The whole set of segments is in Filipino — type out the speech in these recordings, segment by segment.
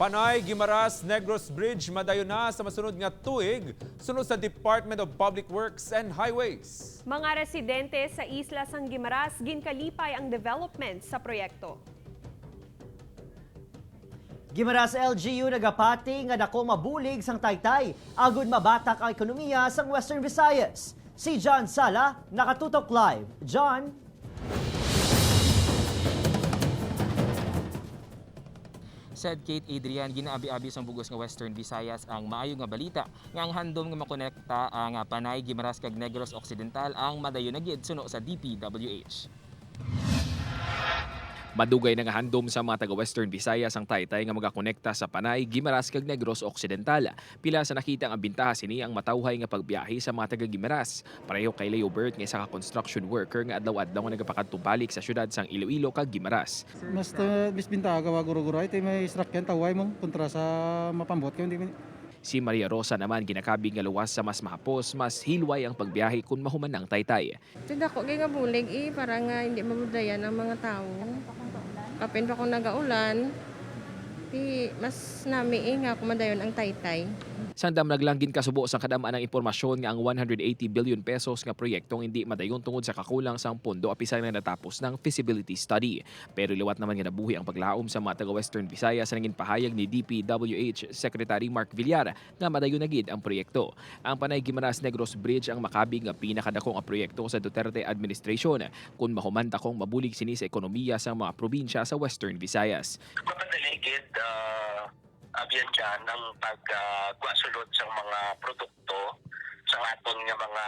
Panay Guimaras Negros Bridge madayon na sa masunod nga tuig sunod sa Department of Public Works and Highways. Mga residente sa isla sang Guimaras ginkalipay ang development sa proyekto. Guimaras LGU nagapati nga dako mabulig sang taytay agud mabatak ang ekonomiya sang Western Visayas. Si John Sala nakatutok live. John. Said Kate Adrian, ginaabi-abi sang bugos nga Western Visayas ang maayo nga balita nga ang handom nga makonekta ang Panay, Guimaras kag Negros Occidental ang madayon na gid suno sa DPWH. Madugay na nga handom sa mga taga-Western Visayas ang taytay nga magakonekta sa Panay, Guimaras kag Negros Occidental. Pila sa nakita ang bintaha sini ang matawhay nga pagbiyahe sa mga taga-Guimaras. Pareho kay Leo Bert nga isa ka construction worker nga adlaw-adlaw nga nagapakadtubalik sa syudad sang Iloilo kag Guimaras. Mas bintaha ka guro-guro ay may sakyan taway mo kontra sa mapambot ko hindi. Si Maria Rosa naman ginakabing nga luwas sa mas mahapos, mas hilway ang pagbiyahe kung mahuman ang taytay. Tinda ko kay nga bulig para nga hindi mabudayan ang mga tao. Kapin pa kung nagaulan, mas nami nga kumadayon ang taytay. Sandam naglanggin kasubo sa kadamaan ng impormasyon nga ang 180 billion pesos nga proyektong hindi madayon tungod sa kakulang sang pondo apisan na natapos ng feasibility study. Pero liwat naman nga nabuhi ang paglaom sa mga taga-Western Visayas sa naging pahayag ni DPWH Secretary Mark Villar nga madayon na gid ang proyekto. Ang Panay Guimaras Negros Bridge ang makabig nga pinakadakong nga proyekto sa Duterte administration kung mahumanda kong mabulig sini sa ekonomiya sa mga probinsya sa Western Visayas. Mapadaligid abyan dyan ang pagkasulod sa mga produkto sa aton nga mga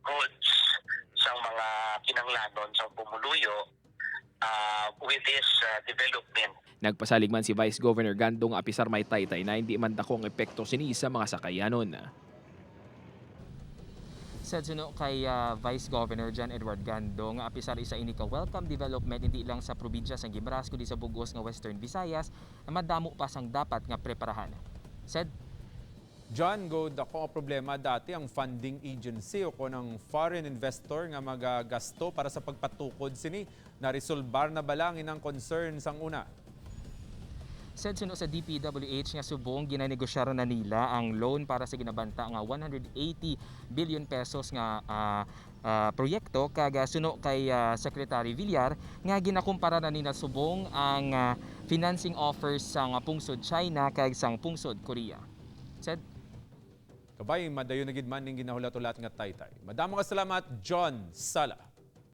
goods sa mga kinanglanon sa pumuluyo with this development. Nagpasalig man si Vice Governor Gandong apisar may taytay na hindi man dakong epekto sini sa mga sakayanon. Said suno kay Vice Governor John Edward Gandong nga apisar isa ini ka welcome development hindi lang sa probinsya sang Guimaras kundi sa bugos nga Western Visayas na madamo pa sang dapat nga preparahan. Said John, go dako ang problema dati ang funding agency o ng foreign investor nga magagasto para sa pagpatukod sini na resolbar na balangin ang concern sang una. Said suno sa DPWH nga subong ginanegosyaran na nila ang loan para sa ginabanta nga 180 billion pesos nga proyekto kag suno kay Secretary Villar nga ginakumpara na nila subong ang financing offers sang pungsod China kag sang pungsod Korea. Said Kabay, madayon na gid man ning ginahulat-ulat nga taytay. Madamo ka salamat, John Sala.